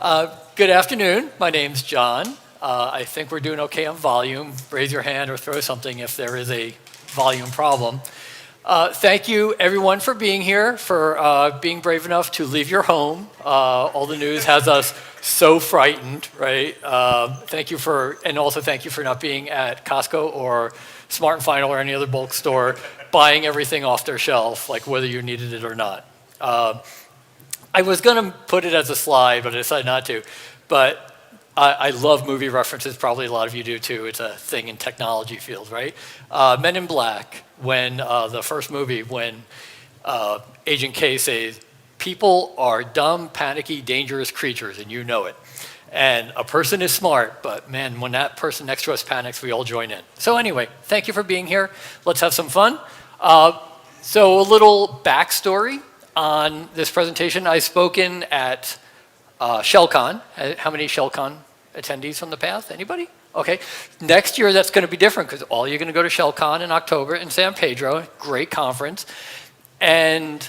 Good afternoon. My name's John. I think we're doing okay on volume. Raise your hand or throw something if there is a volume problem. Thank you, everyone, for being here, for being brave enough to leave your home. All the news has us so frightened, right? And also thank you for not being at Costco or Smart & Final or any other bulk store, buying everything off their shelf, like whether you needed it or not. I was going to put it as a slide, but I decided not to. But I love movie references. Probably a lot of you do too. It's a thing in technology field, right? Men in Black, when the first movie, when Agent K says, people are dumb, panicky, dangerous creatures, and you know it. And a person is smart, but man, when that person next to us panics, we all join in. So anyway, thank you for being here. Let's have some fun. So a little backstory on this presentation. I've spoken at ShellCon. How many ShellCon attendees from the past? Anybody? Okay. Next year, that's going to be different because all you're going to go to ShellCon in October in San Pedro. Great conference. And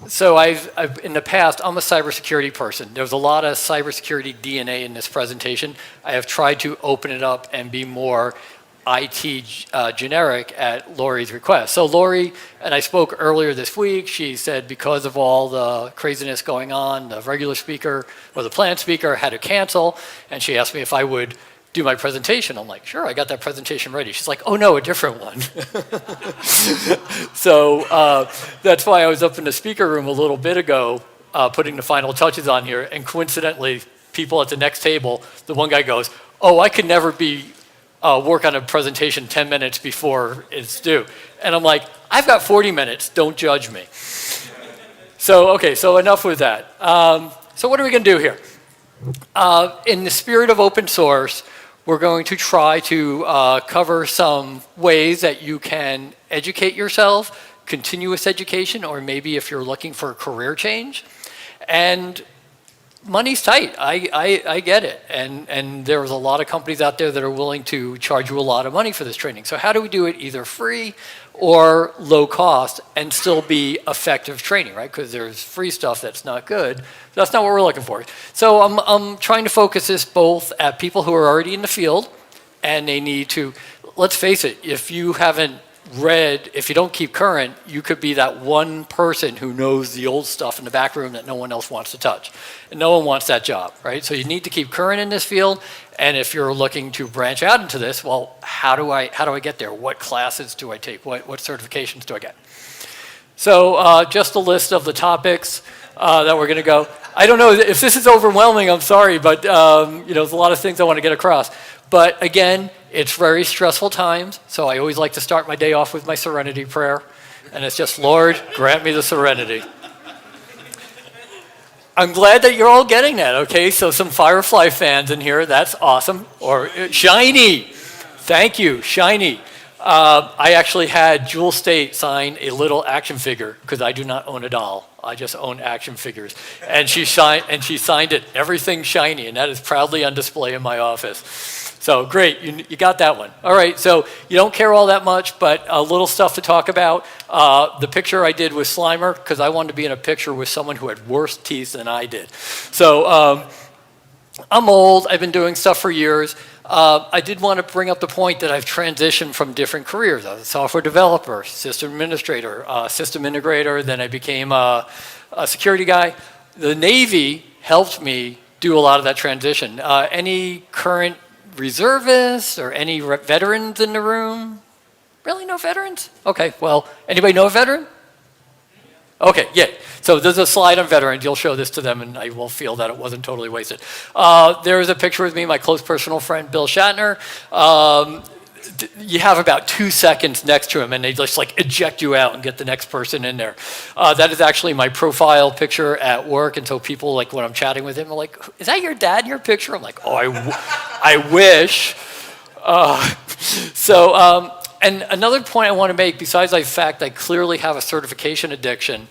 so I've in the past, I'm a cybersecurity person. There's a lot of cybersecurity DNA in this presentation. I have tried to open it up and be more IT generic at Lori's request. So Lori, and I spoke earlier this week, she said because of all the craziness going on, the regular speaker or the planned speaker had to cancel, and she asked me if I would do my presentation. I'm like, sure, I got that presentation ready. She's like, oh no, a different one. So that's why I was up in the speaker room a little bit ago putting the final touches on here, and coincidentally, people at the next table, the one guy goes, oh, I could never work on a presentation 10 minutes before it's due. And I'm like, I've got 40 minutes, don't judge me. So, okay, so enough with that. So what are we gonna do here? In the spirit of open source, we're going to try to cover some ways that you can educate yourself, continuous education, or maybe if you're looking for a career change. And money's tight, I get it. And there's a lot of companies out there that are willing to charge you a lot of money for this training. So how do we do it either free or low cost and still be effective training, right? Because there's free stuff that's not good. That's not what we're looking for. So I'm trying to focus this both at people who are already in the field and they need to, let's face it, if you haven't read, if you don't keep current, you could be that one person who knows the old stuff in the back room that no one else wants to touch. And no one wants that job, right? So you need to keep current in this field. And if you're looking to branch out into this, well, how do I get there? What classes do I take? What certifications do I get? So just a list of the topics that we're going to go. I don't know if this is overwhelming, I'm sorry, but there's a lot of things I want to get across. But again, it's very stressful times, so I always like to start my day off with my Serenity Prayer. And it's just, Lord, grant me the serenity. I'm glad that you're all getting that, okay? So some Firefly fans in here, that's awesome. Or Shiny, thank you, Shiny. I actually had Jewel State sign a little action figure because I do not own a doll. I just own action figures. And she signed it, everything shiny, and that is proudly on display in my office. So great, you got that one. All right, so you don't care all that much, but a little stuff to talk about. The picture I did with Slimer, because I wanted to be in a picture with someone who had worse teeth than I did. So I'm old, I've been doing stuff for years. I did want to bring up the point that I've transitioned from different careers. I was a software developer, system administrator, system integrator, then I became a security guy. The Navy helped me do a lot of that transition. Any current reservists or any veterans in the room? Really, no veterans? Okay, well, anybody know a veteran? Okay, yeah. So there's a slide on veterans. You'll show this to them, and I will feel that it wasn't totally wasted. There is a picture with me, my close personal friend, Bill Shatner. You have about 2 seconds next to him, and they just like eject you out and get the next person in there. That is actually my profile picture at work, and so people, like when I'm chatting with him, are like, is that your dad in your picture? I'm like, oh, I wish. And another point I want to make, besides the fact I clearly have a certification addiction,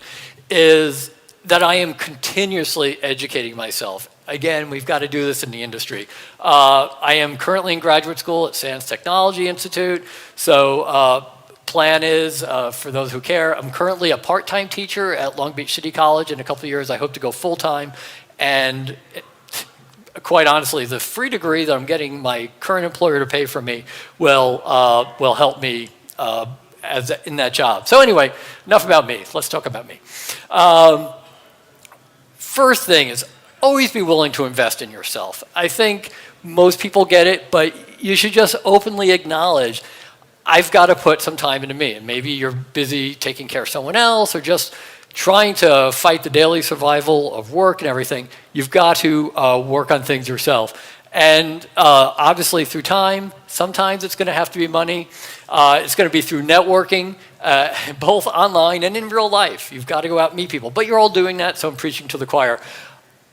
is that I am continuously educating myself. Again, we've got to do this in the industry. I am currently in graduate school at Sands Technology Institute. So plan is, for those who care, I'm currently a part-time teacher at Long Beach City College. In a couple of years, I hope to go full-time. And quite honestly, the free degree that I'm getting my current employer to pay for me will help me in that job. So anyway, enough about me. Let's talk about me. First thing is always be willing to invest in yourself. I think most people get it, but you should just openly acknowledge, I've got to put some time into me. And maybe you're busy taking care of someone else or just trying to fight the daily survival of work and everything. You've got to work on things yourself. And obviously through time, sometimes it's going to have to be money. It's going to be through networking, both online and in real life. You've got to go out and meet people. But you're all doing that, so I'm preaching to the choir.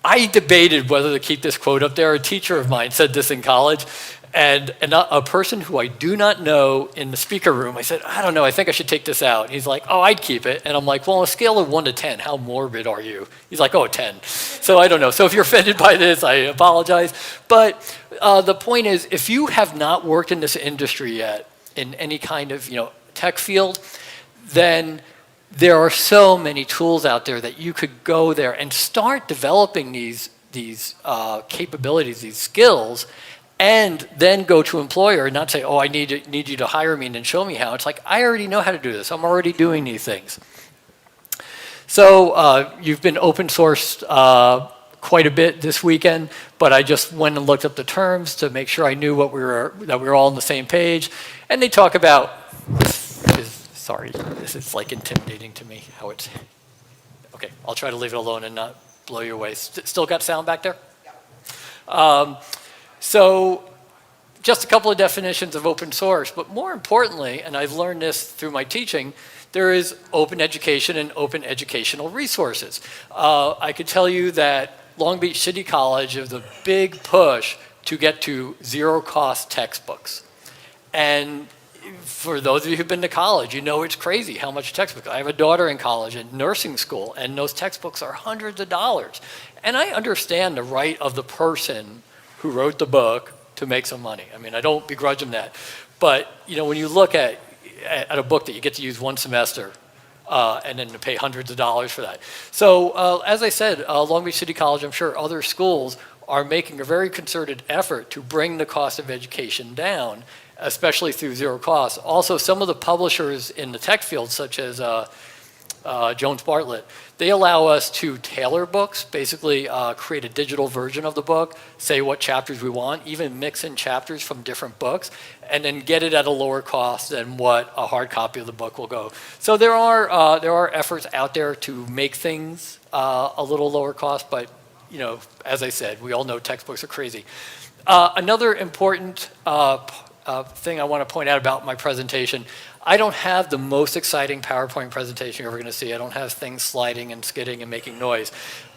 I debated whether to keep this quote up there. A teacher of mine said this in college. And a person who I do not know in the speaker room, I said, I don't know, I think I should take this out. He's like, oh, I'd keep it. And I'm like, well, on a scale of 1 to 10, how morbid are you? He's like, oh, 10. So I don't know. So if you're offended by this, I apologize. But the point is, if you have not worked in this industry yet, in any kind of tech field, then there are so many tools out there that you could go there and start developing these capabilities, these skills, and then go to employer and not say, oh, I need you to hire me and then show me how. It's like, I already know how to do this. I'm already doing these things. So you've been open sourced quite a bit this weekend, but I just went and looked up the terms to make sure I knew that we were all on the same page. And they talk about, sorry, this is like intimidating to me how it's, okay, I'll try to leave it alone and not blow you away. Still got sound back there? Yeah. So just a couple of definitions of open source, but more importantly, and I've learned this through my teaching, there is open education and open educational resources. I could tell you that Long Beach City College is a big push to get to zero-cost textbooks. And for those of you who've been to college, you know it's crazy how much textbooks. I have a daughter in college in nursing school, and those textbooks are hundreds of dollars. And I understand the right of the person who wrote the book to make some money. I mean, I don't begrudge them that. But when you look at a book that you get to use one semester and then to pay hundreds of dollars for that. So as I said, Long Beach City College, I'm sure other schools are making a very concerted effort to bring the cost of education down, especially through zero cost. Also, some of the publishers in the tech field, such as Jones Bartlett, they allow us to tailor books, basically create a digital version of the book, say what chapters we want, even mix in chapters from different books, and then get it at a lower cost than what a hard copy of the book will go. So there are efforts out there to make things a little lower cost, but as I said, we all know textbooks are crazy. Another important thing I want to point out about my presentation, I don't have the most exciting PowerPoint presentation you're ever going to see. I don't have things sliding and skidding and making noise.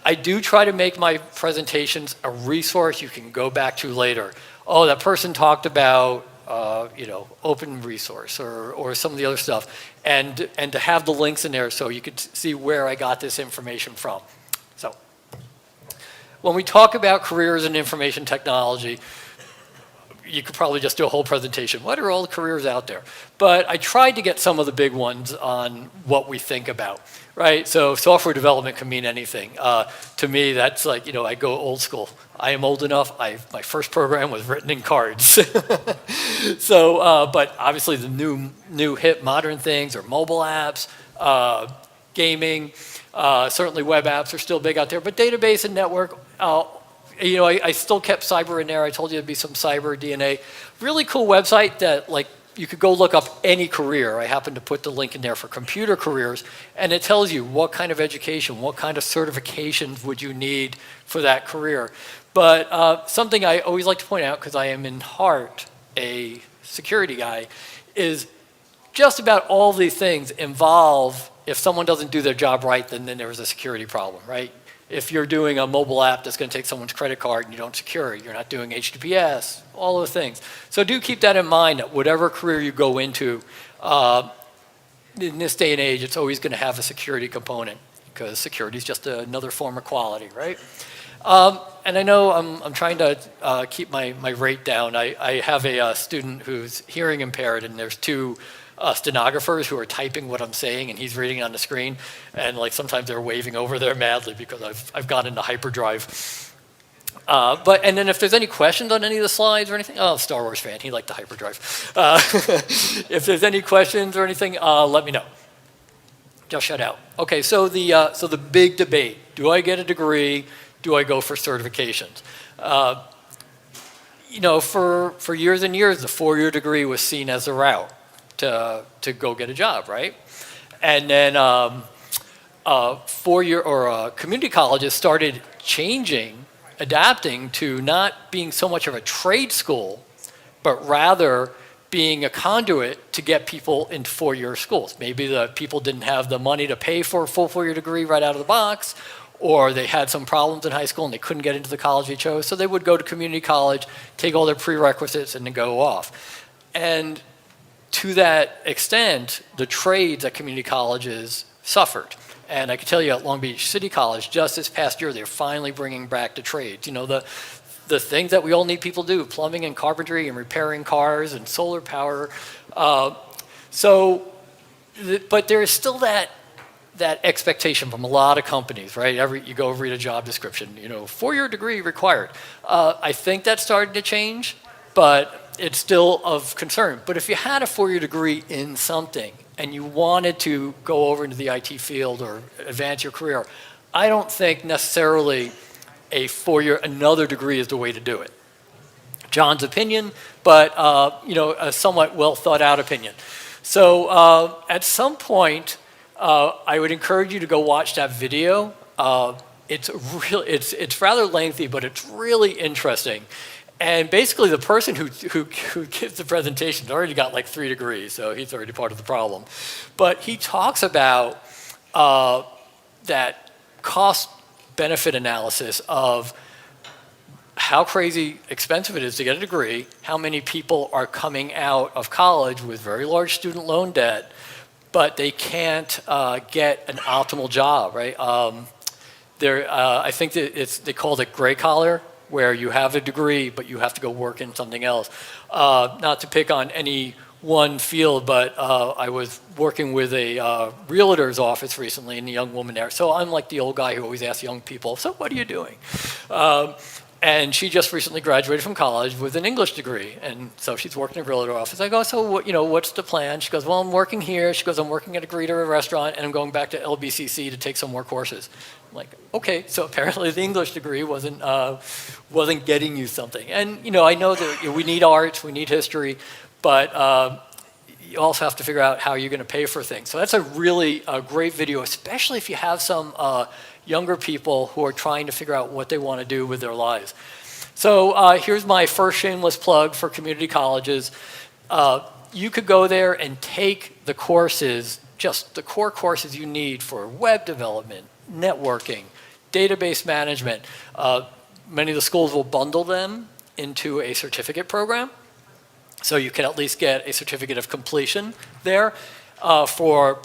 I do try to make my presentations a resource you can go back to later. Oh, that person talked about open resource or some of the other stuff, and to have the links in there so you could see where I got this information from. So when we talk about careers in information technology, you could probably just do a whole presentation. What are all the careers out there? But I tried to get some of the big ones on what we think about, right? So software development can mean anything. To me, that's like, I go old school. I am old enough. My first program was written in cards. So, but obviously the new hip modern things are mobile apps, gaming, certainly web apps are still big out there, but database and network, I still kept cyber in there. I told you there'd be some cyber DNA. Really cool website that you could go look up any career. I happen to put the link in there for computer careers, and it tells you what kind of education, what kind of certifications would you need for that career. But something I always like to point out, because I am in heart a security guy, is just about all these things involve, if someone doesn't do their job right, then there's a security problem, right? If you're doing a mobile app that's going to take someone's credit card and you don't secure it, you're not doing HTTPS, all those things. So do keep that in mind that whatever career you go into, in this day and age, it's always going to have a security component because security is just another form of quality, right? And I know I'm trying to keep my rate down. I have a student who's hearing impaired, and there's two stenographers who are typing what I'm saying, and he's reading it on the screen, and sometimes they're waving over there madly because I've gone into hyperdrive. And then if there's any questions on any of the slides or anything, oh, Star Wars fan, he liked the hyperdrive. If there's any questions or anything, let me know. Just shut out. Okay, so the big debate: do I get a degree? Do I go for certifications? For years and years, the 4-year degree was seen as the route to go get a job, right? And then 4-year or community colleges started changing, adapting to not being so much of a trade school, but rather being a conduit to get people into 4-year schools. Maybe the people didn't have the money to pay for a full 4-year degree right out of the box, or they had some problems in high school and they couldn't get into the college they chose, so they would go to community college, take all their prerequisites, and then go off. And to that extent, the trades at community colleges suffered. And I can tell you at Long Beach City College, just this past year, they're finally bringing back the trades. The things that we all need people to do, plumbing and carpentry and repairing cars and solar power. But there is still that expectation from a lot of companies, right? You go read a job description, 4-year degree required. I think that's starting to change, but it's still of concern. But if you had a 4-year degree in something and you wanted to go over into the IT field or advance your career, I don't think necessarily a 4-year, another degree is the way to do it. John's opinion, but a somewhat well thought out opinion. So at some point, I would encourage you to go watch that video. It's rather lengthy, but it's really interesting. And basically, the person who gives the presentation has already got like 3 degrees, so he's already part of the problem. But he talks about that cost-benefit analysis of how crazy expensive it is to get a degree, how many people are coming out of college with very large student loan debt, but they can't get an optimal job, right? I think that they called it gray collar, where you have a degree, but you have to go work in something else. Not to pick on any one field, but I was working with a realtor's office recently and a young woman there. So I'm like the old guy who always asks young people, so what are you doing? And she just recently graduated from college with an English degree. And so she's working in a realtor office. I go, so what's the plan? She goes, well, I'm working here. She goes, I'm working at a greeter restaurant, and I'm going back to LBCC to take some more courses. I'm like, okay, so apparently the English degree wasn't getting you something. And I know that we need art, we need history, but you also have to figure out how you're going to pay for things. So that's a really great video, especially if you have some younger people who are trying to figure out what they want to do with their lives. So here's my first shameless plug for community colleges. You could go there and take the courses, just the core courses you need for web development, networking, database management. Many of the schools will bundle them into a certificate program. So you can at least get a certificate of completion there. For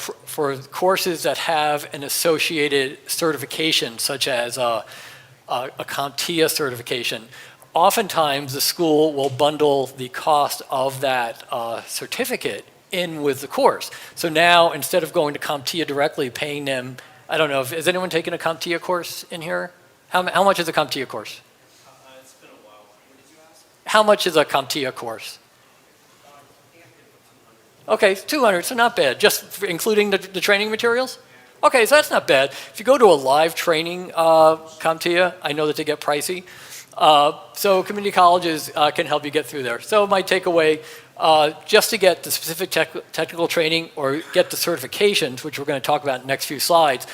courses that have an associated certification, such as a CompTIA certification, oftentimes the school will bundle the cost of that certificate in with the course. So now, instead of going to CompTIA directly, paying them, I don't know, has anyone taken a CompTIA course in here? How much is a CompTIA course? It's been a while. What did you ask? How much is a CompTIA course? Okay, 200, so not bad. Just including the training materials? Okay, so that's not bad. If you go to a live training CompTIA, I know that they get pricey. So community colleges can help you get through there. So my takeaway, just to get the specific technical training or get the certifications, which we're going to talk about in the next few slides,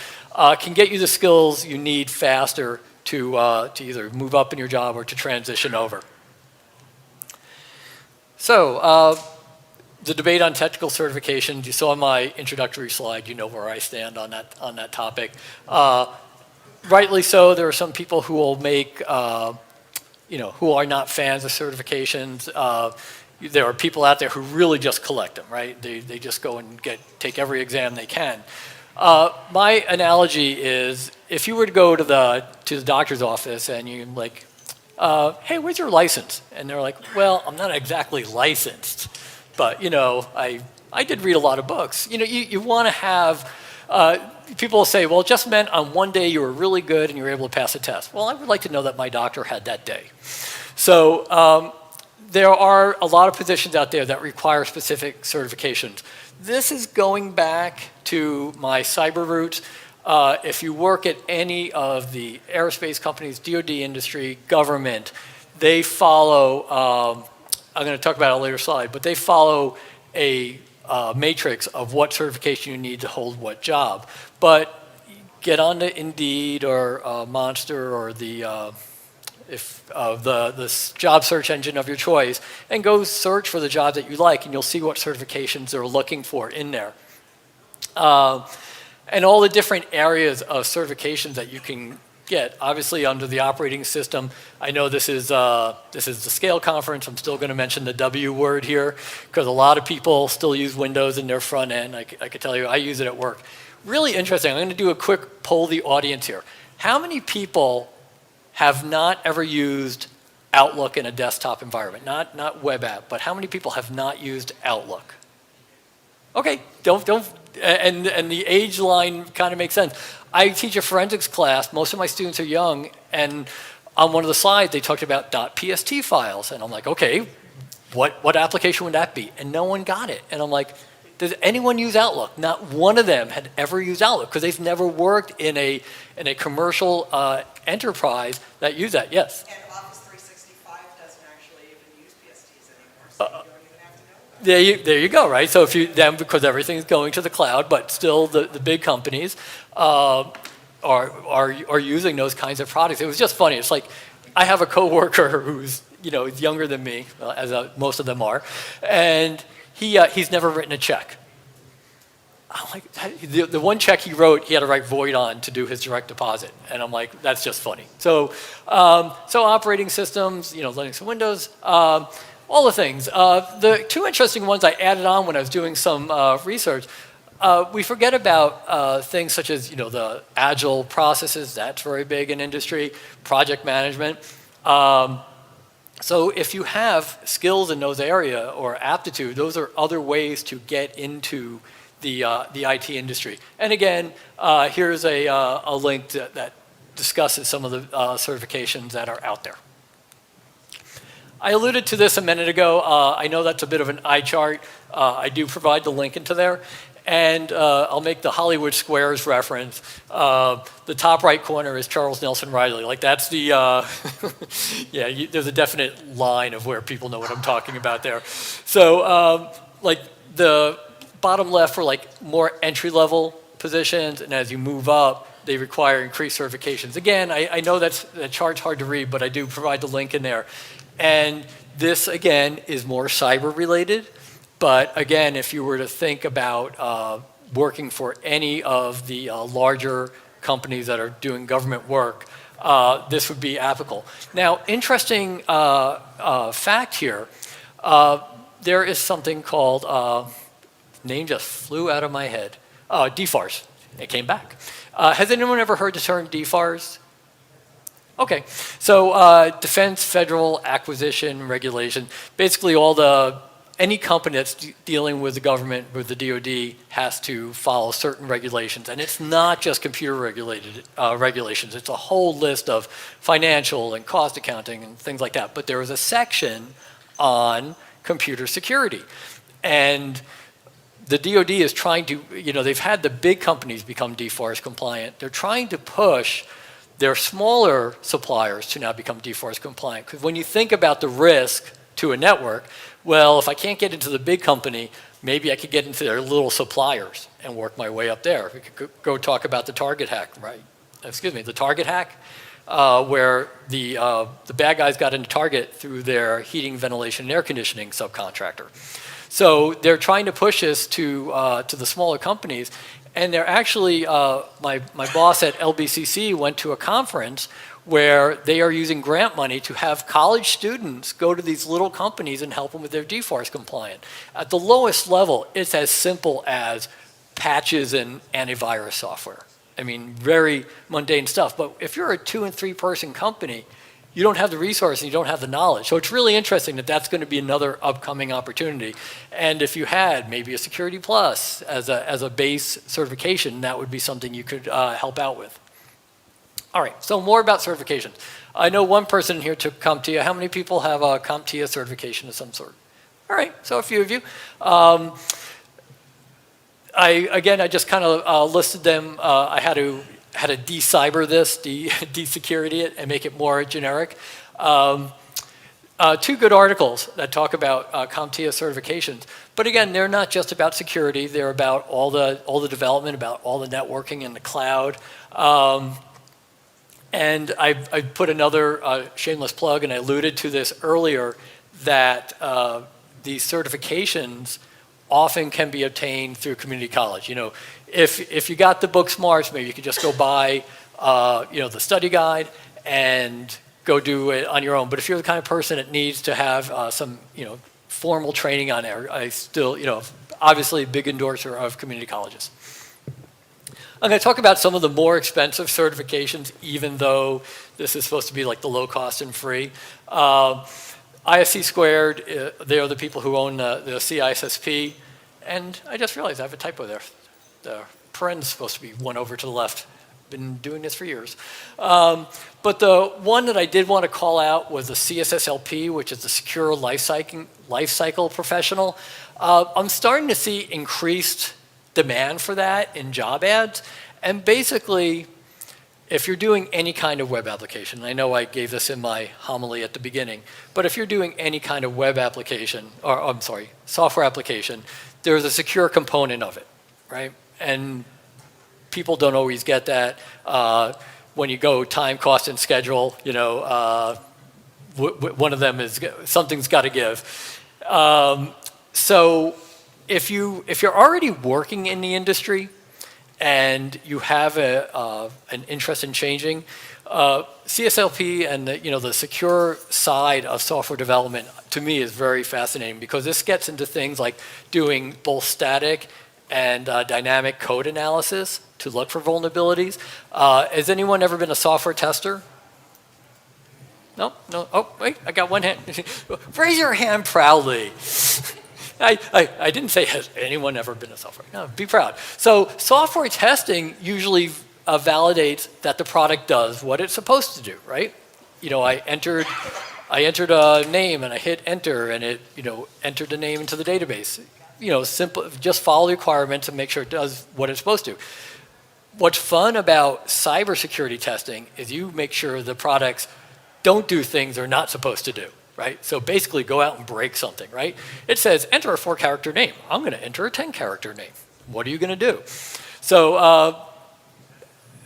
can get you the skills you need faster to either move up in your job or to transition over. So, the debate on technical certifications, you saw my introductory slide, you know where I stand on that topic. Rightly so, there are some people who will make, who are not fans of certifications. There are people out there who really just collect them, right? They just go and take every exam they can. My analogy is, if you were to go to the doctor's office and you like, hey, where's your license? And they're like, well, I'm not exactly licensed. But, I did read a lot of books. You want to have, people will say, well, it just meant on one day you were really good and you were able to pass a test. Well, I would like to know that my doctor had that day. So there are a lot of positions out there that require specific certifications. This is going back to my cyber roots. If you work at any of the aerospace companies, DoD industry, government, they follow, I'm going to talk about it on a later slide, but they follow a matrix of what certification you need to hold what job. But get on to Indeed or Monster or the job search engine of your choice and go search for the job that you like, and you'll see what certifications they're looking for in there. And all the different areas of certifications that you can get. Obviously, under the operating system, I know this is the Scale conference. I'm still going to mention the W word here because a lot of people still use Windows in their front end. I can tell you, I use it at work. Really interesting. I'm going to do a quick poll the audience here. How many people have not ever used Outlook in a desktop environment? Not web app, but how many people have not used Outlook? Okay, and the age line kind of makes sense. I teach a forensics class. Most of my students are young, and on one of the slides, they talked about .pst files, and I'm like, okay, what application would that be? And no one got it. And I'm like, does anyone use Outlook? Not one of them had ever used Outlook because they've never worked in a commercial enterprise that use that. Yes? And Office 365 doesn't actually even use PSTs anymore, so you don't even have to know about it. There you go, right? So if you then, because everything's going to the cloud, but still the big companies are using those kinds of products. It was just funny. It's like I have a coworker who's younger than me, as most of them are, and he's never written a check. I'm like, the one check he wrote, he had to write void on to do his direct deposit, and I'm like, that's just funny. So operating systems, Linux and Windows. All the things. The two interesting ones I added on when I was doing some research, we forget about things such as the agile processes. That's very big in industry. Project management. So if you have skills in those areas or aptitude, those are other ways to get into the IT industry. And again, here's a link that discusses some of the certifications that are out there. I alluded to this a minute ago. I know that's a bit of an eye chart. I do provide the link into there. And I'll make the Hollywood Squares reference. The top right corner is Charles Nelson Riley. Like that's the, there's a definite line of where people know what I'm talking about there. So like the bottom left for like more entry-level positions, and as you move up, they require increased certifications. Again, I know that chart's hard to read, but I do provide the link in there. And this, again, is more cyber-related. But again, if you were to think about working for any of the larger companies that are doing government work, this would be applicable. Now, interesting fact here, there is something called, name just flew out of my head, DFARS. It came back. Has anyone ever heard the term DFARS? Okay, so Defense Federal Acquisition Regulation, basically any company that's dealing with the government, with the DoD, has to follow certain regulations. And it's not just computer regulations. It's a whole list of financial and cost accounting and things like that. But there is a section on computer security. And the DoD is trying to, they've had the big companies become DFARS compliant. They're trying to push their smaller suppliers to now become DFARS compliant. Because when you think about the risk to a network, well, if I can't get into the big company, maybe I could get into their little suppliers and work my way up there. We could go talk about the Target hack, right? The Target hack, where the bad guys got into Target through their heating, ventilation, and air conditioning subcontractor. So they're trying to push this to the smaller companies. And they're actually, my boss at LBCC went to a conference where they are using grant money to have college students go to these little companies and help them with their DFARS compliant. At the lowest level, it's as simple as patches and antivirus software. I mean, very mundane stuff. But if you're a 2- and 3-person company, you don't have the resource and you don't have the knowledge. So it's really interesting that that's going to be another upcoming opportunity. And if you had maybe a Security Plus as a base certification, that would be something you could help out with. All right, so more about certifications. I know one person here took CompTIA. How many people have a CompTIA certification of some sort? All right, so a few of you. I just kind of listed them. I had to de-cyber this, de-security it, and make it more generic. Two good articles that talk about CompTIA certifications. But again, they're not just about security. They're about all the development, about all the networking in the cloud. And I put another shameless plug, and I alluded to this earlier, that these certifications often can be obtained through community college. You know, if you got the book Smarts, maybe you could just go buy, the study guide and go do it on your own. But if you're the kind of person that needs to have some, formal training on there, I still, obviously a big endorser of community colleges. I'm going to talk about some of the more expensive certifications, even though this is supposed to be like the low cost and free. ISC Squared, they are the people who own the CSSLP. And I just realized I have a typo there. The paren's supposed to be one over to the left. Been doing this for years. But the one that I did want to call out was the CSSLP, which is the Secure Lifecycle Professional. I'm starting to see increased demand for that in job ads. And basically, if you're doing any kind of web application, I know I gave this in my homily at the beginning, but if you're doing any kind of web application, software application, there's a secure component of it, right? And people don't always get that. When you go time, cost, and schedule, one of them is something's got to give. So if you're already working in the industry and you have an interest in changing, CSLP and the secure side of software development to me is very fascinating, because this gets into things like doing both static and dynamic code analysis to look for vulnerabilities. Has anyone ever been a software tester? No? Oh, wait, I got one hand. Raise your hand proudly. I didn't say, has anyone ever been a software? No, be proud. So software testing usually validates that the product does what it's supposed to do, right? I entered a name and I hit enter, and it, entered the name into the database. Simple, just follow the requirements and make sure it does what it's supposed to. What's fun about cybersecurity testing is you make sure the products don't do things they're not supposed to do, right? So basically go out and break something, right? It says enter a 4-character name. I'm going to enter a 10-character name. What are you going to do? So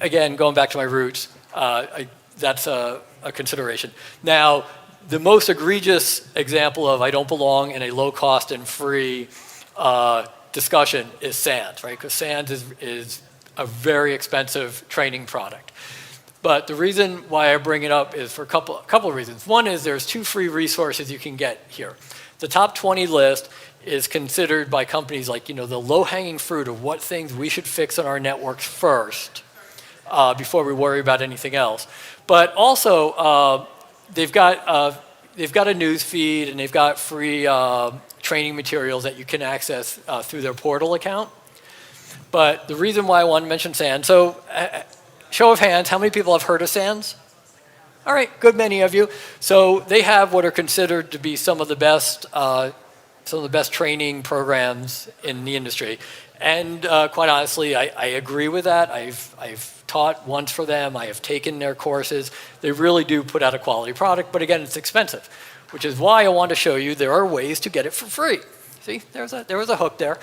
again, going back to my roots, that's a consideration. Now, the most egregious example of I don't belong in a low cost and free discussion is SANS, right? Because SANS is a very expensive training product. But the reason why I bring it up is for a couple of reasons. One is there's 2 free resources you can get here. The top 20 list is considered by companies like, the low-hanging fruit of what things we should fix on our networks first before we worry about anything else. But also, they've got a news feed, and they've got free training materials that you can access through their portal account. But the reason why I want to mention SANS, so show of hands, how many people have heard of SANS? All right, good many of you. So they have what are considered to be some of the best training programs in the industry. And quite honestly, I agree with that. I've taught once for them. I have taken their courses. They really do put out a quality product, but again, it's expensive, which is why I want to show you there are ways to get it for free. See, there was a hook there.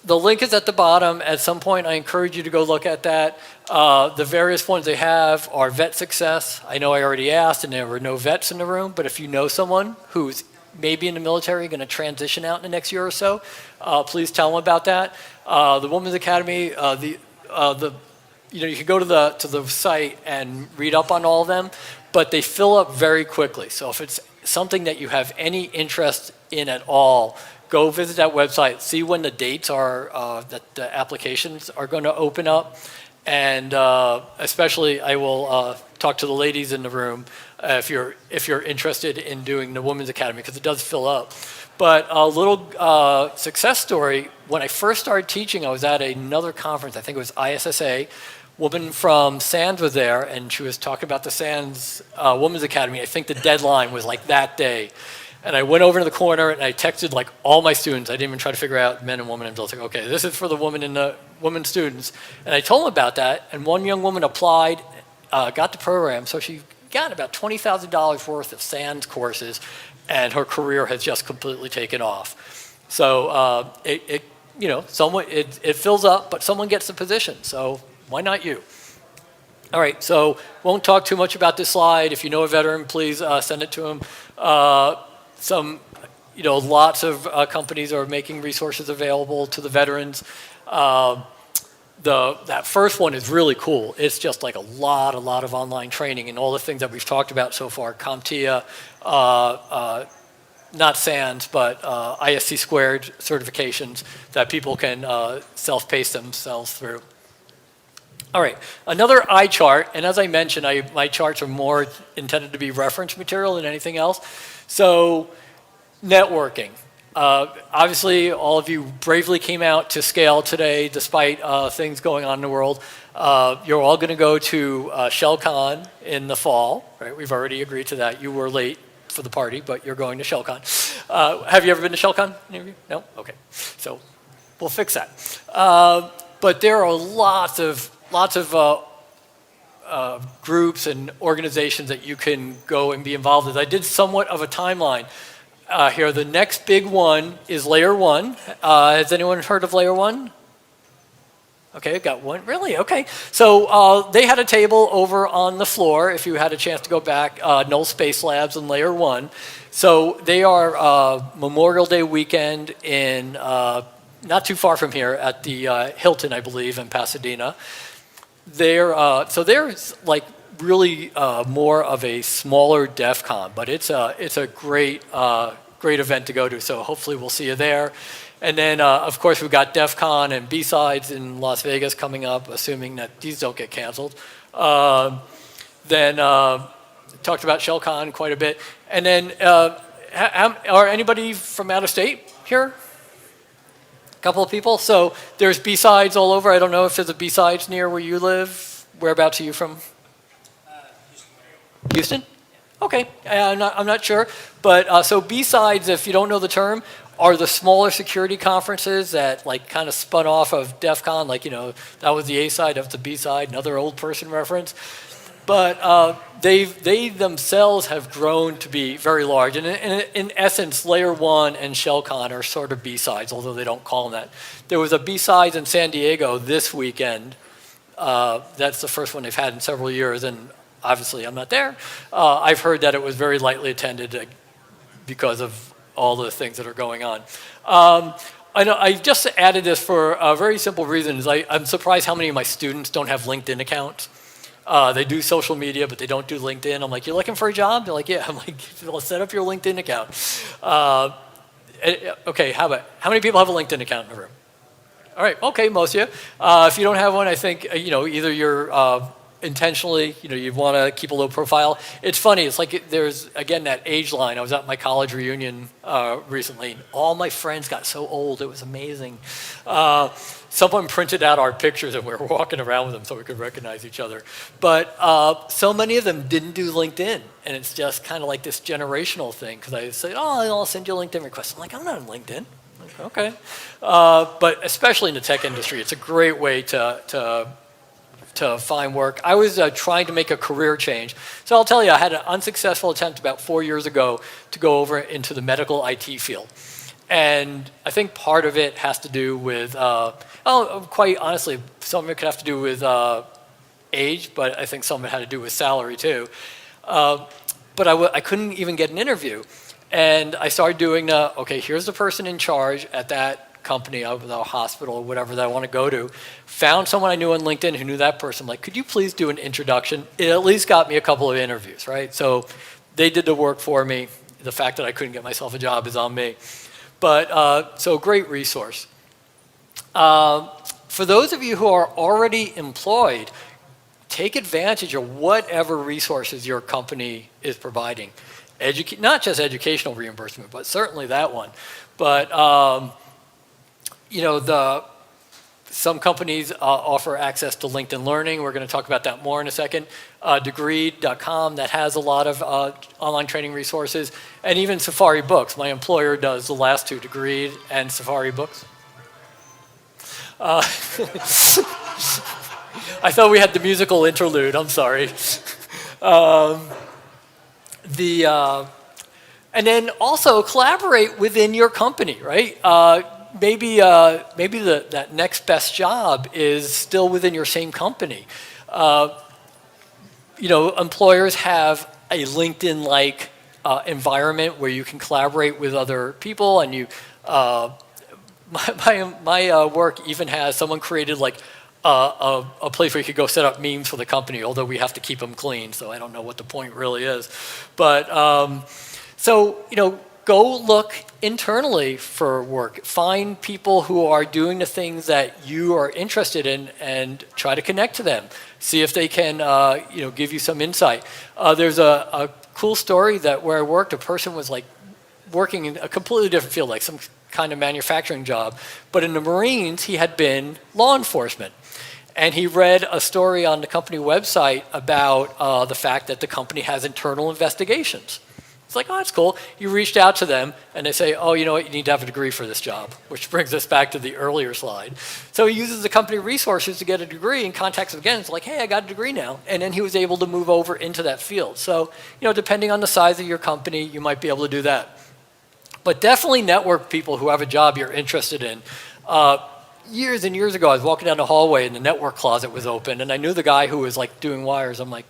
The link is at the bottom. At some point, I encourage you to go look at that. The various ones they have are Vet Success. I know I already asked, and there were no vets in the room, but if you know someone who's maybe in the military, going to transition out in the next year or so, please tell them about that. The Women's Academy, you can go to the site and read up on all of them, but they fill up very quickly. So if it's something that you have any interest in at all, go visit that website, see when the dates are that the applications are going to open up, And especially, I will talk to the ladies in the room if you're interested in doing the Women's Academy, because it does fill up. But a little success story, when I first started teaching, I was at another conference, I think it was ISSA. Woman from SANS was there, and she was talking about the SANS Women's Academy. I think the deadline was like that day. And I went over to the corner and I texted like all my students. I didn't even try to figure out men and women. I was like, okay, this is for the women students. And I told them about that, and one young woman applied, got the program, so she got about $20,000 worth of SANS courses, and her career has just completely taken off. So it fills up, but someone gets the position. So why not you? All right, so won't talk too much about this slide. If you know a veteran, please send it to him. Lots of companies are making resources available to the veterans. That first one is really cool. It's just like a lot of online training and all the things that we've talked about so far. CompTIA, not SANS, but ISC squared certifications that people can self-pace themselves through. All right, another eye chart, and as I mentioned, my charts are more intended to be reference material than anything else. So, networking. Obviously, all of you bravely came out to scale today, despite things going on in the world. You're all going to go to ShellCon in the fall, right? We've already agreed to that. You were late for the party, but you're going to ShellCon. Have you ever been to ShellCon? Any of you? No? Okay. So, we'll fix that. But there are lots of groups and organizations that you can go and be involved with. I did somewhat of a timeline here. The next big one is Layer 1. Has anyone heard of Layer 1? Okay, got one. Really? Okay. So they had a table over on the floor, if you had a chance to go back, Null Space Labs and Layer 1. So they are Memorial Day weekend in not too far from here at the Hilton, I believe, in Pasadena. So there's like really more of a smaller DEF CON, but it's a great event to go to. So hopefully we'll see you there. And then of course we've got DEF CON and B-Sides in Las Vegas coming up, assuming that these don't get canceled. Then talked about ShellCon quite a bit. And then are anybody from out of state here? A couple of people. So there's B-Sides all over. I don't know if there's a B-Sides near where you live. Whereabouts are you from? Houston? Okay, I'm not sure. But so B-Sides, if you don't know the term, are the smaller security conferences that like kind of spun off of DEF CON. Like, that was the A side, that's the B side, another old person reference. But they themselves have grown to be very large. And in essence, Layer 1 and ShellCon are sort of B-Sides, although they don't call them that. There was a B-Sides in San Diego this weekend. That's the first one they've had in several years, and obviously I'm not there. I've heard that it was very lightly attended because of all the things that are going on. I know I just added this for a very simple reason. I'm surprised how many of my students don't have LinkedIn accounts. They do social media, but they don't do LinkedIn. I'm like, you're looking for a job? They're like, yeah. I'm like, well, set up your LinkedIn account. Okay, how many people have a LinkedIn account in the room? All right, okay, most of you. If you don't have one, I think, either you're intentionally, you want to keep a low profile. It's funny, it's like there's, again, that age line. I was at my college reunion recently. All my friends got so old, it was amazing. Someone printed out our pictures and we were walking around with them so we could recognize each other. But so many of them didn't do LinkedIn. And it's just kind of like this generational thing, because I say, oh, I'll send you a LinkedIn request. I'm like, I'm not on LinkedIn. Like, okay. But especially in the tech industry, it's a great way to find work. I was trying to make a career change. So I'll tell you, I had an unsuccessful attempt about 4 years ago to go over into the medical IT field. And I think part of it has to do with, quite honestly, some of it could have to do with age, but I think some of it had to do with salary too. But I couldn't even get an interview. And I started doing okay, here's the person in charge at that company, the hospital, or whatever that I want to go to. Found someone I knew on LinkedIn who knew that person. Like, could you please do an introduction? It at least got me a couple of interviews, right? So they did the work for me. The fact that I couldn't get myself a job is on me. But so great resource. For those of you who are already employed, take advantage of whatever resources your company is providing. Not just educational reimbursement, but certainly that one. But some companies offer access to LinkedIn Learning. We're going to talk about that more in a second. Degreed.com, that has a lot of online training resources. And even Safari Books. My employer does the last two, Degreed and Safari Books. I thought we had the musical interlude. I'm sorry. And then also collaborate within your company, right? Maybe that next best job is still within your same company. Employers have a LinkedIn-like environment where you can collaborate with other people, and my work even has someone created like a place where you could go set up memes for the company, although we have to keep them clean, so I don't know what the point really is. But go look internally for work. Find people who are doing the things that you are interested in and try to connect to them. See if they can give you some insight. There's a cool story that where I worked, a person was like working in a completely different field, like some kind of manufacturing job. But in the Marines, he had been law enforcement. And he read a story on the company website about the fact that the company has internal investigations. It's like, oh, that's cool. You reached out to them, and they say, oh, you know what, you need to have a degree for this job, which brings us back to the earlier slide. So he uses the company resources to get a degree and contacts them again. It's like, hey, I got a degree now. And then he was able to move over into that field. So, depending on the size of your company, you might be able to do that. But definitely network people who have a job you're interested in. Years and years ago, I was walking down the hallway and the network closet was open, and I knew the guy who was like doing wires. I'm like,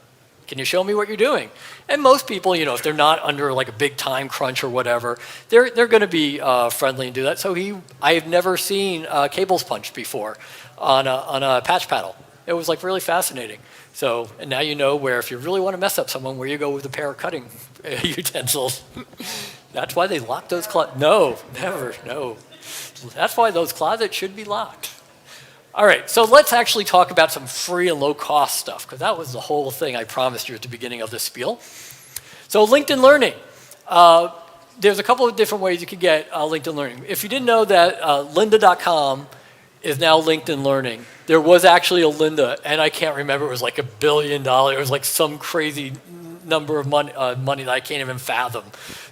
can you show me what you're doing? And most people, if they're not under like a big time crunch or whatever, they're going to be friendly and do that. So I have never seen cables punched before on a patch paddle. It was like really fascinating. So, and now you know where, if you really want to mess up someone, where you go with a pair of cutting utensils. That's why they lock those closets. No, never, no. That's why those closets should be locked. All right, so let's actually talk about some free and low-cost stuff, because that was the whole thing I promised you at the beginning of this spiel. So LinkedIn Learning. There's a couple of different ways you can get LinkedIn Learning. If you didn't know that lynda.com is now LinkedIn Learning, there was actually a Linda, and I can't remember, it was like $1 billion. It was like some crazy number of money that I can't even fathom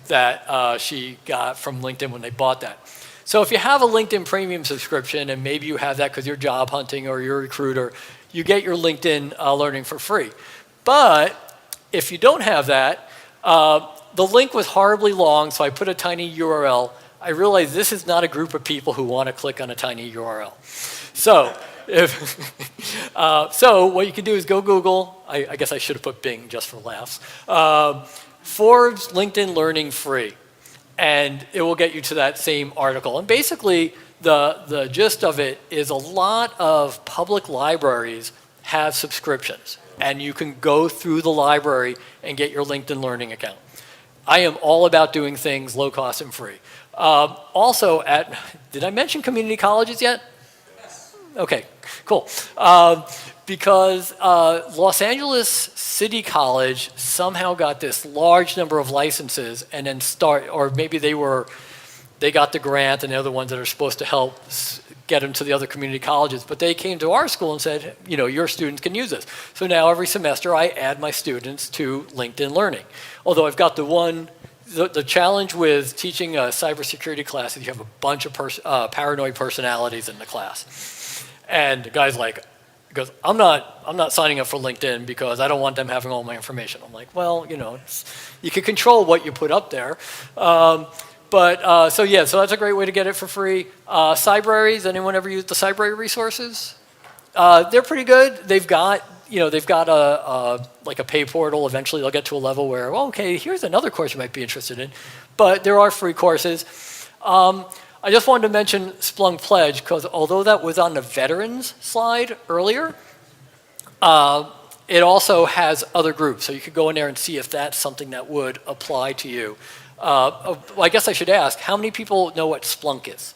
that she got from LinkedIn when they bought that. So if you have a LinkedIn Premium subscription, and maybe you have that because you're job hunting or you're a recruiter, you get your LinkedIn Learning for free. But if you don't have that, the link was horribly long, so I put a tiny URL. I realized this is not a group of people who want to click on a tiny URL. So so what you can do is go Google. I guess I should have put Bing just for laughs. Forbes LinkedIn Learning free. And it will get you to that same article. And basically, the gist of it is a lot of public libraries have subscriptions. And you can go through the library and get your LinkedIn Learning account. I am all about doing things low cost and free. Also, did I mention community colleges yet? Yes. Okay, cool. Because Los Angeles City College somehow got this large number of licenses, and then or maybe they got the grant, and they're the ones that are supposed to help get them to the other community colleges. But they came to our school and said, your students can use this. So now every semester I add my students to LinkedIn Learning. Although I've got the challenge with teaching a cybersecurity class is you have a bunch of paranoid personalities in the class. And the guy's like, goes, I'm not signing up for LinkedIn because I don't want them having all my information. I'm like, well, you can control what you put up there. So that's a great way to get it for free. Cybraries, anyone ever use the Cybrary resources? They're pretty good. They've got a pay portal. Eventually they'll get to a level where, well, okay, here's another course you might be interested in. But there are free courses. I just wanted to mention Splunk Pledge, because although that was on the veterans slide earlier, it also has other groups. So you could go in there and see if that's something that would apply to you. Well, I guess I should ask, how many people know what Splunk is?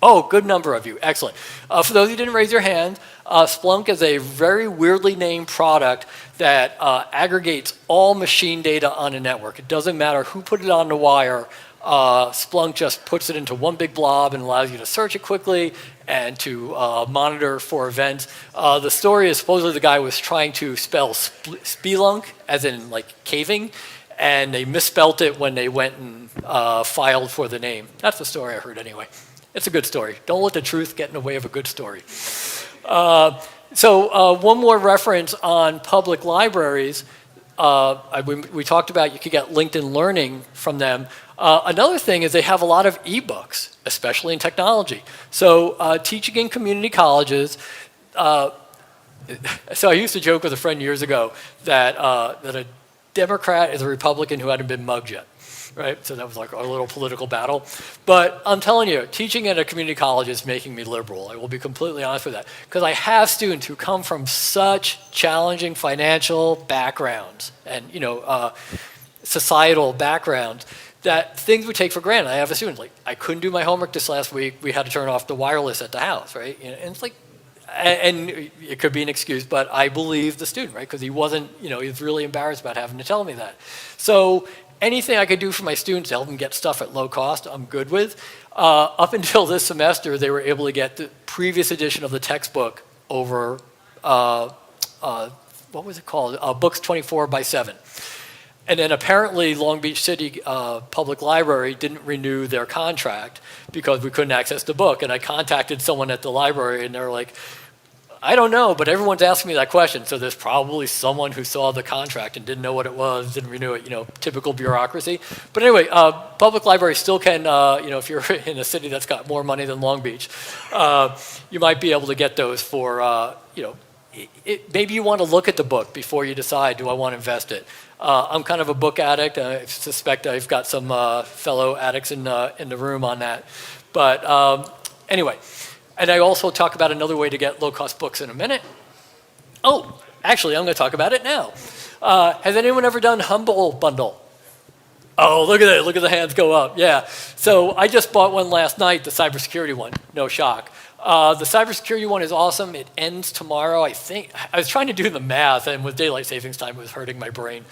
Oh, good number of you. Excellent. For those who didn't raise your hand, Splunk is a very weirdly named product that aggregates all machine data on a network. It doesn't matter who put it on the wire. Splunk just puts it into one big blob and allows you to search it quickly and to monitor for events. The story is supposedly the guy was trying to spell spelunk, as in like caving, and they misspelt it when they went and filed for the name. That's the story I heard anyway. It's a good story. Don't let the truth get in the way of a good story. One more reference on public libraries. We talked about you could get LinkedIn Learning from them. Another thing is they have a lot of ebooks, especially in technology. So teaching in community colleges, so I used to joke with a friend years ago that a Democrat is a Republican who hadn't been mugged yet, right? So that was like our little political battle. But I'm telling you, teaching at a community college is making me liberal. I will be completely honest with that. Because I have students who come from such challenging financial backgrounds and societal backgrounds that things we take for granted. I have a student, like, I couldn't do my homework this last week. We had to turn off the wireless at the house, right? And it's like, and it could be an excuse, but I believe the student, right? Because he wasn't, he was really embarrassed about having to tell me that. So anything I could do for my students to help them get stuff at low cost, I'm good with. Up until this semester, they were able to get the previous edition of the textbook over, what was it called? Books 24/7. And then apparently Long Beach City Public Library didn't renew their contract because we couldn't access the book. And I contacted someone at the library and they're like, I don't know, but everyone's asking me that question. So there's probably someone who saw the contract and didn't know what it was, didn't renew it, typical bureaucracy. But anyway, public libraries still can, if you're in a city that's got more money than Long Beach, you might be able to get those for, maybe you want to look at the book before you decide, do I want to invest it? I'm kind of a book addict. I suspect I've got some fellow addicts in the room on that. But anyway, and I also talk about another way to get low-cost books in a minute. Oh, actually, I'm going to talk about it now. Has anyone ever done Humble Bundle? Oh, look at it. Look at the hands go up. Yeah. So I just bought one last night, the cybersecurity one. No shock. The cybersecurity one is awesome. It ends tomorrow, I think. I was trying to do the math, and with daylight savings time, it was hurting my brain.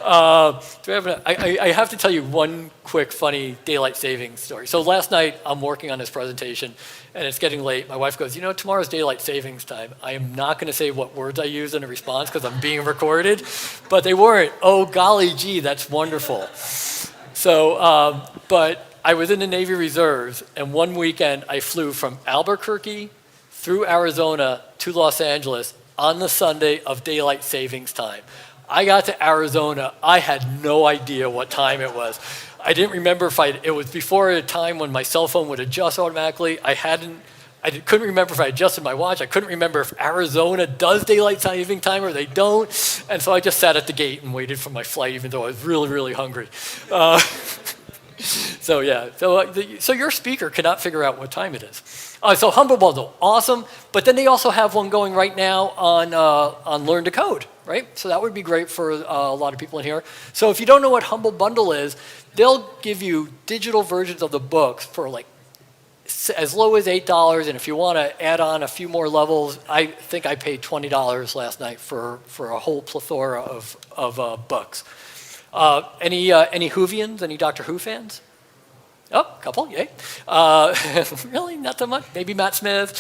I have to tell you one quick, funny daylight savings story. So last night, I'm working on this presentation, and it's getting late. My wife goes, tomorrow's daylight savings time. I am not going to say what words I used in a response because I'm being recorded, but they weren't. Oh, golly gee, that's wonderful. So, but I was in the Navy Reserves, and one weekend I flew from Albuquerque through Arizona to Los Angeles on the Sunday of daylight savings time. I got to Arizona, I had no idea what time it was. I didn't remember it was before a time when my cell phone would adjust automatically. I couldn't remember if I adjusted my watch. I couldn't remember if Arizona does daylight saving time or they don't. And so I just sat at the gate and waited for my flight, even though I was really, really hungry. So yeah, so your speaker cannot figure out what time it is. So Humble Bundle, awesome. But then they also have one going right now on Learn to Code, right? So that would be great for a lot of people in here. So if you don't know what Humble Bundle is, they'll give you digital versions of the books for like as low as $8. And if you want to add on a few more levels, I think I paid $20 last night for a whole plethora of books. Any Whovians? Any Doctor Who fans? Oh, a couple, yay. Really, not so much. Maybe Matt Smith.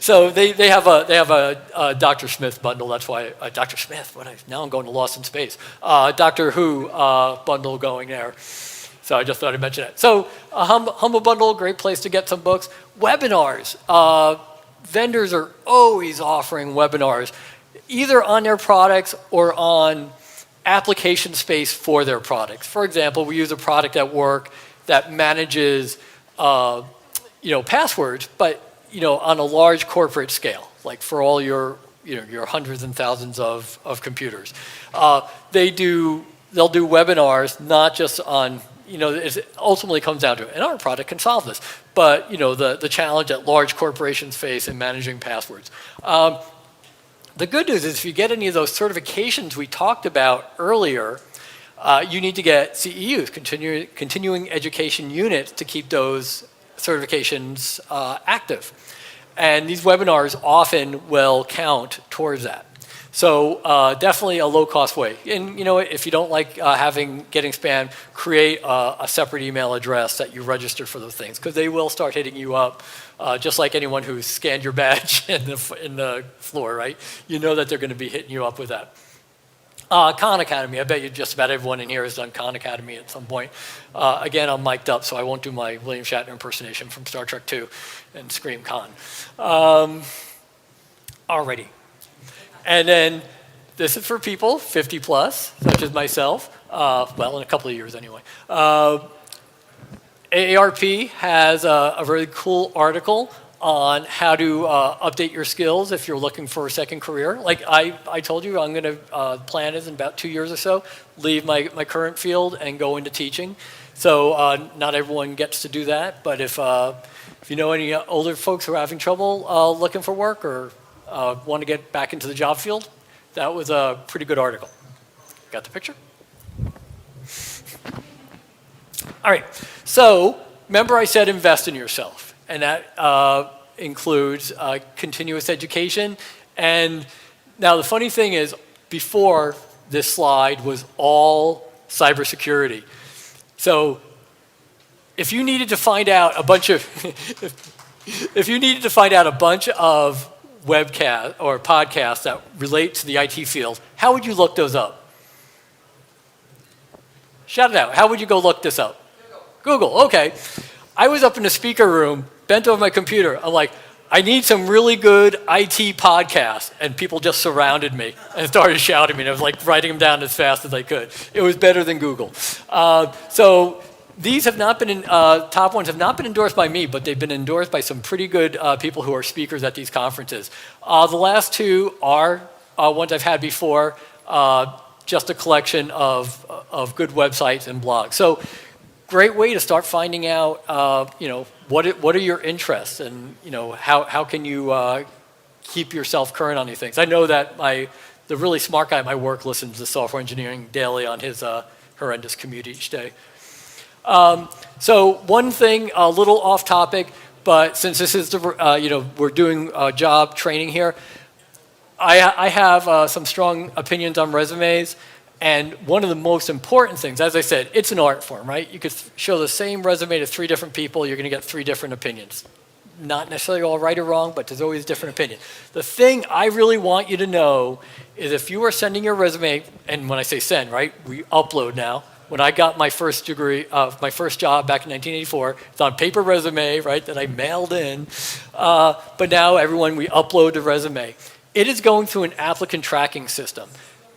So they have a Dr. Smith bundle. That's why Dr. Smith. Now I'm going to Lost in Space. Doctor Who bundle going there. So I just thought I'd mention it. So Humble Bundle, great place to get some books. Webinars. Vendors are always offering webinars, either on their products or on application space for their products. For example, we use a product at work that manages, passwords, but on a large corporate scale, like for all your hundreds and thousands of computers. They'll do webinars, not just on, it ultimately comes down to it. And our product can solve this, but the challenge that large corporations face in managing passwords. The good news is if you get any of those certifications we talked about earlier, you need to get CEUs, continuing education units, to keep those certifications active. And these webinars often will count towards that. So definitely a low-cost way. And you know what, if you don't like getting spam, create a separate email address that you register for those things, because they will start hitting you up, just like anyone who's scanned your badge in the floor, right? You know that they're going to be hitting you up with that. Khan Academy, I bet you just about everyone in here has done Khan Academy at some point. Again, I'm mic'd up, so I won't do my William Shatner impersonation from Star Trek II and scream Khan. Alrighty. And then this is for people 50 plus, such as myself, well, in a couple of years anyway. AARP has a very cool article on how to update your skills if you're looking for a second career. Like I told you, I'm going to plan is in about 2 years or so, leave my current field and go into teaching. So not everyone gets to do that, but if you know any older folks who are having trouble looking for work or want to get back into the job field, that was a pretty good article. Got the picture? All right, so remember I said invest in yourself. And that includes continuous education. And now the funny thing is, before this slide was all cybersecurity. So if you needed to find out a bunch of webcasts or podcasts that relate to the IT field, how would you look those up? Shout it out. How would you go look this up? Google, okay. I was up in the speaker room, bent over my computer. I'm like, I need some really good IT podcasts. And people just surrounded me and started shouting at me. And I was like writing them down as fast as I could. It was better than Google. So these have not been, top ones have not been endorsed by me, but they've been endorsed by some pretty good people who are speakers at these conferences. The last two are ones I've had before, just a collection of good websites and blogs. So great way to start finding out, you know, what are your interests, and you know how can you keep yourself current on these things. I know that the really smart guy at my work listens to Software Engineering Daily on his horrendous commute each day. So one thing, a little off topic, but since this is the you know, we're doing job training here, I have some strong opinions on resumes. And one of the most important things, as I said, it's an art form, right? You could show the same resume to 3 different people, you're going to get 3 different opinions. Not necessarily all right or wrong, but there's always a different opinion. The thing I really want you to know is if you are sending your resume, and when I say send, right, we upload now. When I got my first degree, my first job back in 1984, it's on paper resume, right, that I mailed in. But now everyone, we upload the resume. It is going through an applicant tracking system.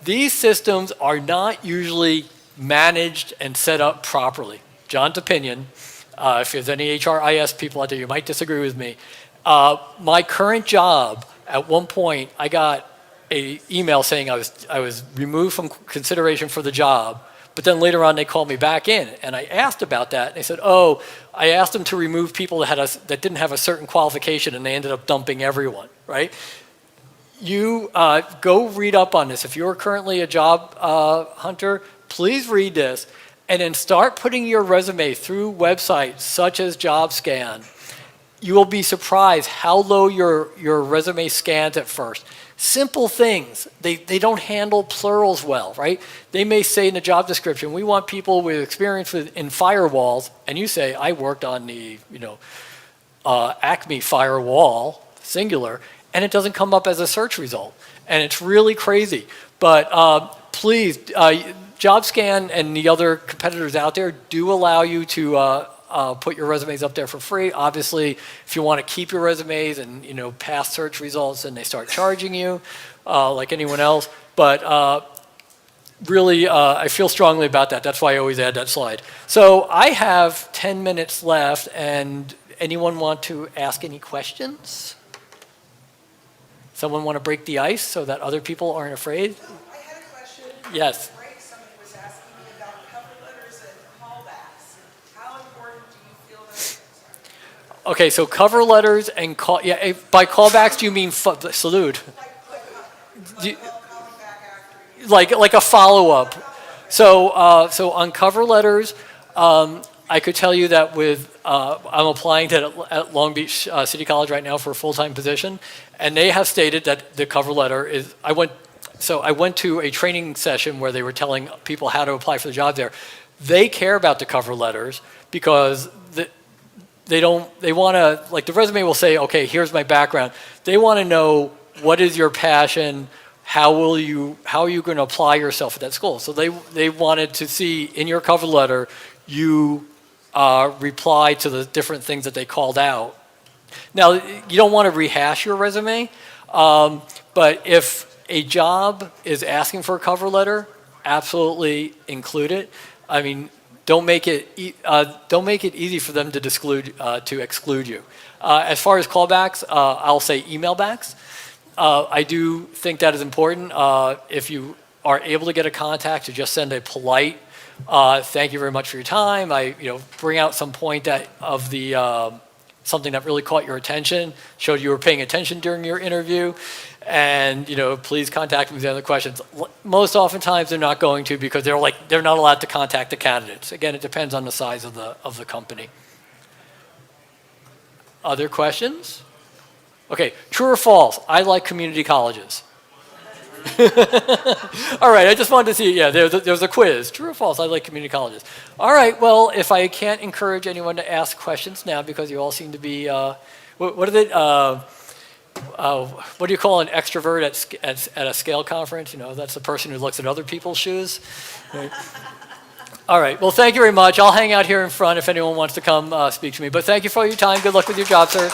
These systems are not usually managed and set up properly. John's opinion, if there's any HRIS people out there, you might disagree with me. My current job, at one point, I got an email saying I was removed from consideration for the job, but then later on they called me back in, and I asked about that, and they said, oh, I asked them to remove people that didn't have a certain qualification, and they ended up dumping everyone, right? You go read up on this. If you're currently a job hunter, please read this and then start putting your resume through websites such as JobScan. You will be surprised how low your resume scans at first. Simple things. They don't handle plurals well, right? They may say in the job description, we want people with experience in firewalls, and you say, I worked on the Acme firewall, singular, and it doesn't come up as a search result. And it's really crazy. But please, JobScan and the other competitors out there do allow you to put your resumes up there for free. Obviously, if you want to keep your resumes and pass search results, then they start charging you like anyone else. But really, I feel strongly about that. That's why I always add that slide. So I have 10 minutes left, and anyone want to ask any questions? Someone want to break the ice so that other people aren't afraid? I had a question. Yes. Somebody was asking me about cover letters and callbacks. How important do you feel those things are? Okay, so cover letters and by callbacks, do you mean salute? Calling back after you. Like a follow-up. So on cover letters, I could tell you that I'm applying at Long Beach City College right now for a full-time position, and they have stated that the cover letter is, I went to a training session where they were telling people how to apply for the job there. They care about the cover letters because they want to, like the resume will say, okay, here's my background. They want to know what is your passion, how are you going to apply yourself at that school? So they wanted to see in your cover letter, you reply to the different things that they called out. Now, you don't want to rehash your resume, but if a job is asking for a cover letter, absolutely include it. I mean, don't make it easy for them to exclude you. As far as callbacks, I'll say email backs. I do think that is important. If you are able to get a contact, to just send a polite thank you very much for your time. Bring out some point of the something that really caught your attention, showed you were paying attention during your interview, and please contact me with other questions. Most oftentimes they're not going to, because they're not allowed to contact the candidates. Again, it depends on the size of the company. Other questions? Okay, true or false? I like community colleges. All right, I just wanted to see, there's a quiz. True or false? I like community colleges. All right, well, if I can't encourage anyone to ask questions now, because you all seem to be, what do you call an extrovert at a scale conference? That's the person who looks at other people's shoes. Right. All right, well, thank you very much. I'll hang out here in front if anyone wants to come speak to me. But thank you for your time. Good luck with your job search.